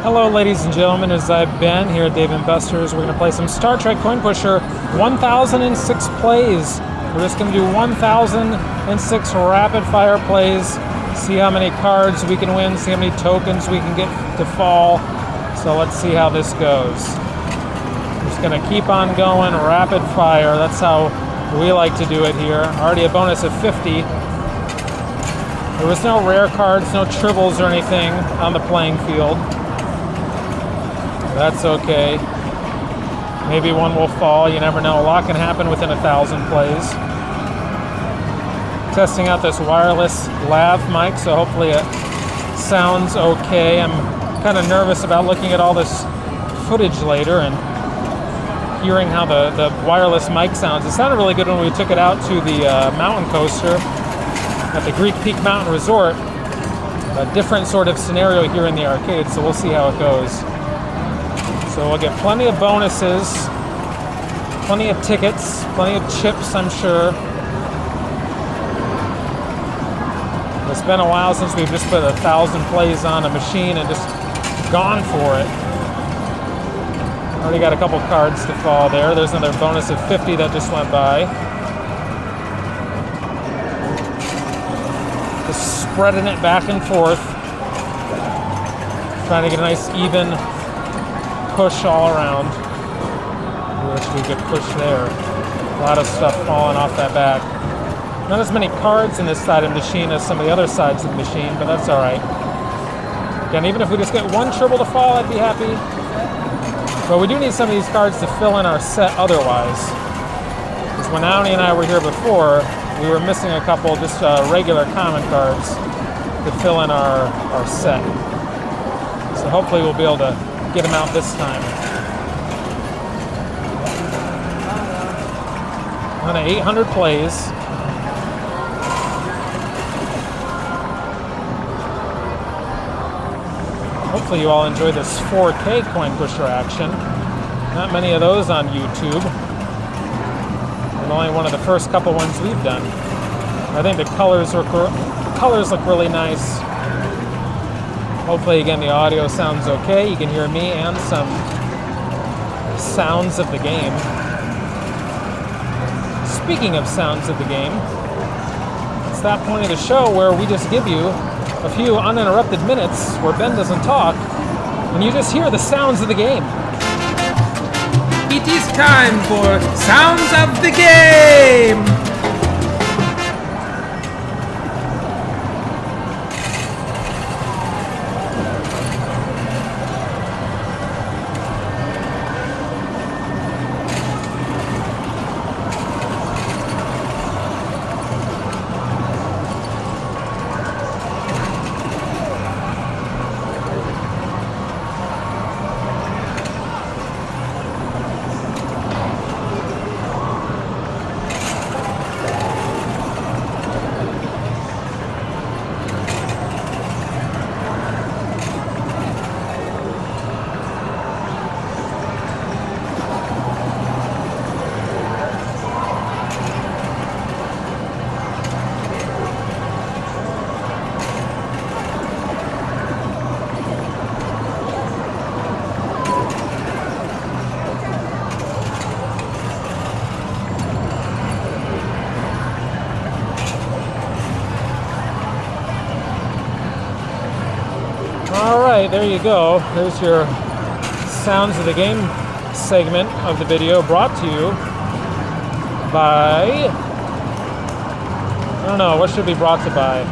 Hello ladies and gentlemen, as I've been here at Dave & Buster's, we're going to play some Star Trek Coin Pusher, 1006 plays. We're just going to do 1006 rapid fire plays, see how many cards we can win, see how many tokens we can get to fall. So let's see how this goes. I'm just going to keep on going, rapid fire. That's how we like to do it here. Already a bonus of 50. There was no rare cards, no tribbles or anything on the playing field. That's okay. Maybe one will fall, you never know. A lot can happen within 1,000 plays. Testing out this wireless lav mic, so hopefully it sounds okay. I'm kind of nervous about looking at all this footage later and hearing how the wireless mic sounds. It sounded really good when we took it out to the mountain coaster at the Greek Peak Mountain Resort. A different sort of scenario here in the arcade, so we'll see how it goes. So we'll get plenty of bonuses, plenty of tickets, plenty of chips, I'm sure. It's been a while since we've just put 1,000 plays on a machine and just gone for it. Already got a couple cards to fall there. There's another bonus of 50 that just went by. Just spreading it back and forth. Trying to get a nice even push all around. Wish we could push there. A lot of stuff falling off that back. Not as many cards in this side of the machine as some of the other sides of the machine, but that's all right. Again, even if we just get one tribble to fall, I'd be happy. But we do need some of these cards to fill in our set otherwise. Because when Auni and I were here before, we were missing a couple just regular common cards to fill in our set. So hopefully we'll be able to get them out this time. On 800 plays. Hopefully you all enjoy this 4K coin pusher action. Not many of those on YouTube. And only one of the first couple ones we've done. I think the colors look really nice. Hopefully, again, the audio sounds okay. You can hear me and some sounds of the game. Speaking of sounds of the game, it's that point of the show where we just give you a few uninterrupted minutes where Ben doesn't talk, and you just hear the sounds of the game. It is time for Sounds of the Game! Alright, there you go. There's your Sounds of the Game segment of the video, brought to you by... I don't know, what should it be brought to by?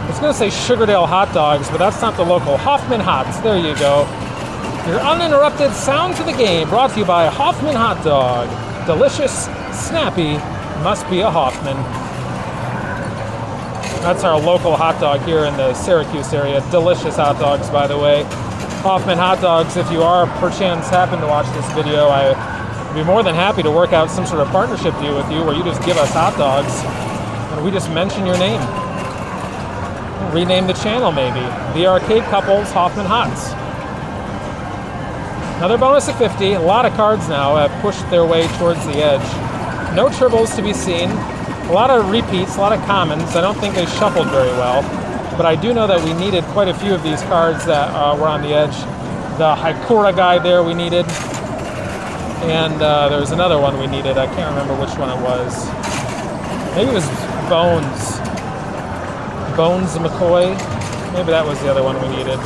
I was going to say Sugardale Hot Dogs, but that's not the local. Hoffman Hots, there you go. Your uninterrupted Sounds of the Game, brought to you by Hoffman Hot Dog. Delicious, snappy, must be a Hoffman. That's our local hot dog here in the Syracuse area. Delicious hot dogs, by the way. Hoffman Hot Dogs, if you are perchance happen to watch this video, I would be more than happy to work out some sort of partnership deal with you where you just give us hot dogs and we just mention your name. Rename the channel, maybe. The Arcade Couples Hoffman Hots. Another bonus of 50. A lot of cards now have pushed their way towards the edge. No tribbles to be seen. A lot of repeats, a lot of commons. I don't think they shuffled very well. but I do know that we needed quite a few of these cards that were on the edge. The Hikura guy there we needed, and there was another one we needed. I can't remember which one it was. Maybe it was Bones McCoy. Maybe that was the other one we needed.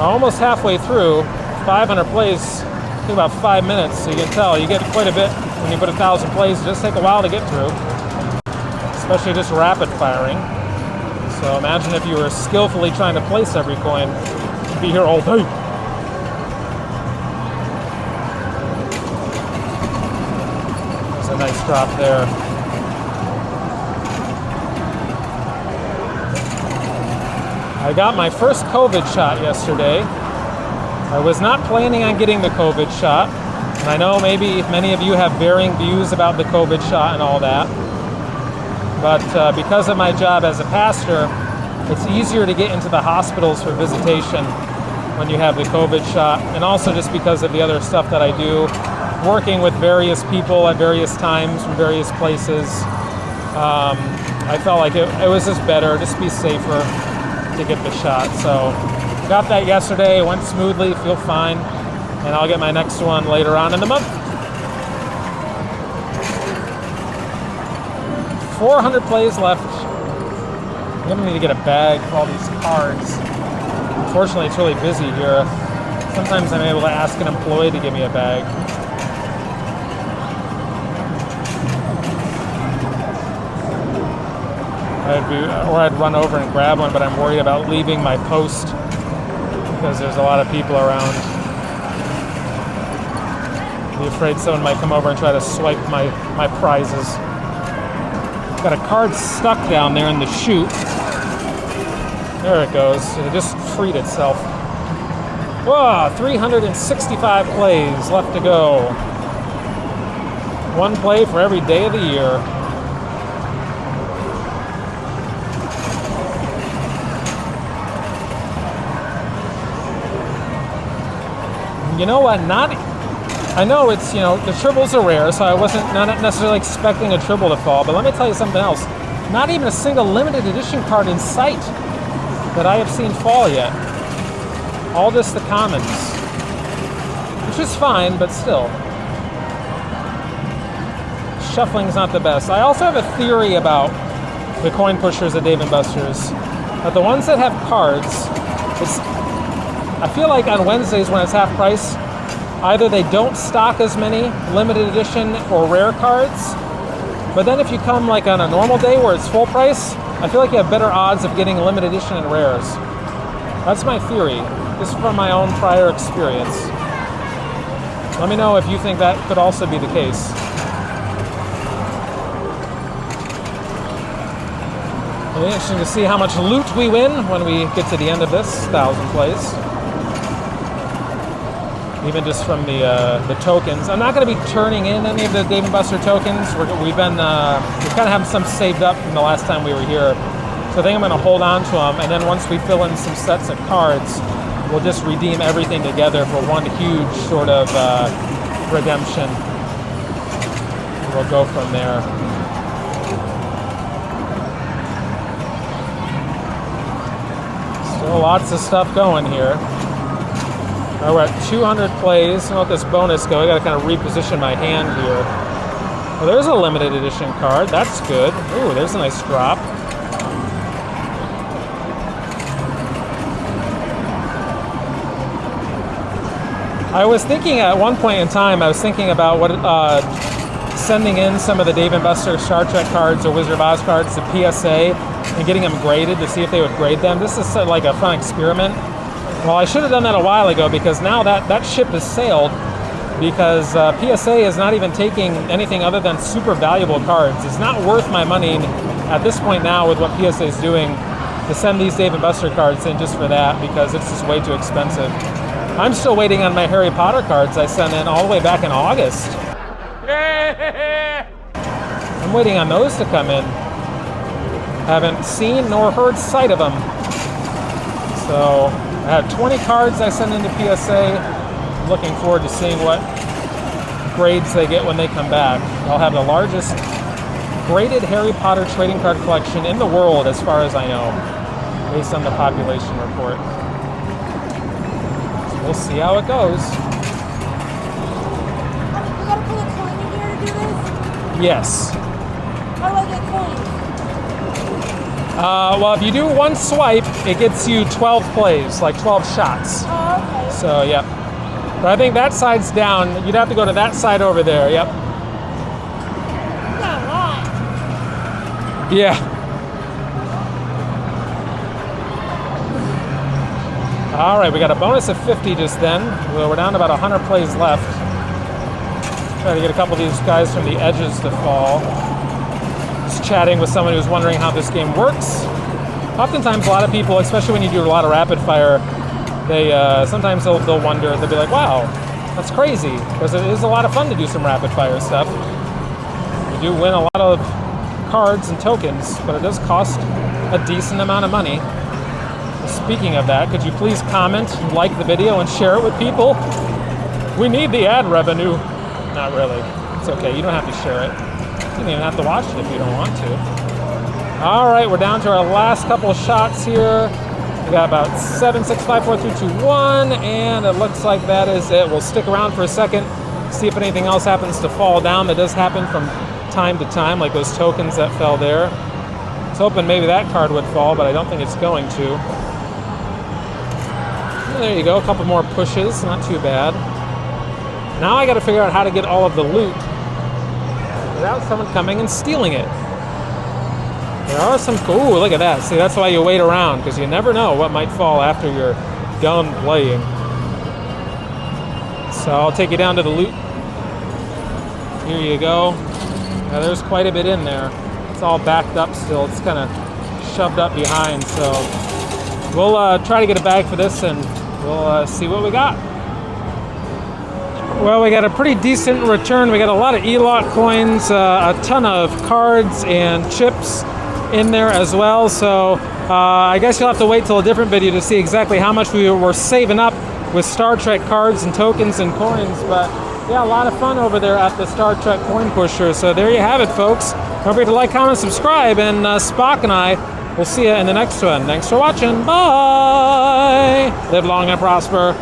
Almost halfway through, 500 plays, took about 5 minutes, so you can tell you get quite a bit when you put 1,000 plays. It just take a while to get through, especially just rapid firing. So imagine if you were skillfully trying to place every coin, you'd be here all day. There's a nice drop there. I got my first COVID shot yesterday. I was not planning on getting the COVID shot. And I know maybe many of you have varying views about the COVID shot and all that. But because of my job as a pastor, it's easier to get into the hospitals for visitation when you have the COVID shot. And also just because of the other stuff that I do, working with various people at various times from various places. I felt like it was just better, just be safer to get the shot. So got that yesterday, it went smoothly, feel fine, and I'll get my next one later on in the month. 400 plays left. I'm gonna need to get a bag for all these cards. Unfortunately, it's really busy here. Sometimes I'm able to ask an employee to give me a bag. I'd run over and grab one, but I'm worried about leaving my post because there's a lot of people around. Be afraid someone might come over and try to swipe my prizes. Got a card stuck down there in the chute. There it goes. It just freed itself. Whoa, 365 plays left to go. One play for every day of the year. You know what? I know it's, the triples are rare, so I wasn't not necessarily expecting a triple to fall, but let me tell you something else. Not even a single limited edition card in sight that I have seen fall yet. All just the commons, which is fine, but still. Shuffling's not the best. I also have a theory about the coin pushers at Dave & Buster's. That the ones that have cards, I feel like on Wednesdays when it's half price, either they don't stock as many limited edition or rare cards, but then if you come like on a normal day where it's full price, I feel like you have better odds of getting limited edition and rares. That's my theory, just from my own prior experience. Let me know if you think that could also be the case. It'll be interesting to see how much loot we win when we get to the end of this 1,000 plays. Even just from the tokens. I'm not going to be turning in any of the Dave & Buster tokens. We kind of have some saved up from the last time we were here. So I think I'm going to hold on to them, and then once we fill in some sets of cards, we'll just redeem everything together for one huge sort of redemption. We'll go from there. Still lots of stuff going here. All right, we're at 200 plays. I'll let this bonus go. I got to kind of reposition my hand here. Well, there's a limited edition card. That's good. Ooh, there's a nice drop. I was thinking at one point in time, I was thinking about sending in some of the Dave & Buster Star Trek cards or Wizard of Oz cards to PSA and getting them graded to see if they would grade them. This is like a fun experiment. Well, I should have done that a while ago because now that ship has sailed because PSA is not even taking anything other than super valuable cards. It's not worth my money at this point now with what PSA is doing to send these Dave & Buster cards in just for that because it's just way too expensive. I'm still waiting on my Harry Potter cards I sent in all the way back in August. I'm waiting on those to come in. Haven't seen nor heard sight of them. So I have 20 cards I send into PSA. I'm looking forward to seeing what grades they get when they come back. I'll have the largest graded Harry Potter trading card collection in the world, as far as I know, based on the population report. So we'll see how it goes. You gotta put a coin in here to do this? Yes. How do I get coins? Well, if you do one swipe, it gets you 12 plays, like 12 shots. Oh, okay. So, yep. But I think that side's down. You'd have to go to that side over there. Yep. Not a lot. Yeah. All right, we got a bonus of 50 just then. We're down to about 100 plays left. Try to get a couple of these guys from the edges to fall. Just chatting with someone who's wondering how this game works. Oftentimes, a lot of people, especially when you do a lot of rapid fire, they sometimes they'll wonder. They'll be like, "Wow, that's crazy," because it is a lot of fun to do some rapid fire stuff. You do win a lot of cards and tokens, but it does cost a decent amount of money. Speaking of that, could you please comment, like the video, and share it with people? We need the ad revenue. Not really. It's okay. You don't have to share it. You don't even have to watch it if you don't want to. All right, we're down to our last couple of shots here. We got about 7, 6, 5, 4, 3, 2, 1, and it looks like that is it. We'll stick around for a second, see if anything else happens to fall down. That does happen from time to time, like those tokens that fell there. I was hoping maybe that card would fall, but I don't think it's going to. There you go, a couple more pushes, not too bad. Now I got to figure out how to get all of the loot without someone coming and stealing it. There are some, ooh, look at that. See, that's why you wait around, because you never know what might fall after you're done playing. So I'll take you down to the loot. Here you go. Now there's quite a bit in there. It's all backed up still. It's kind of shoved up behind, so we'll try to get a bag for this and we'll see what we got. Well, we got a pretty decent return. We got a lot of ELOT coins, a ton of cards and chips in there as well. So I guess you'll have to wait till a different video to see exactly how much we were saving up with Star Trek cards and tokens and coins. But yeah, a lot of fun over there at the Star Trek Coin Pusher. So there you have it, folks. Don't forget to like, comment, subscribe, and Spock and I will see you in the next one. Thanks for watching. Bye. Live long and prosper.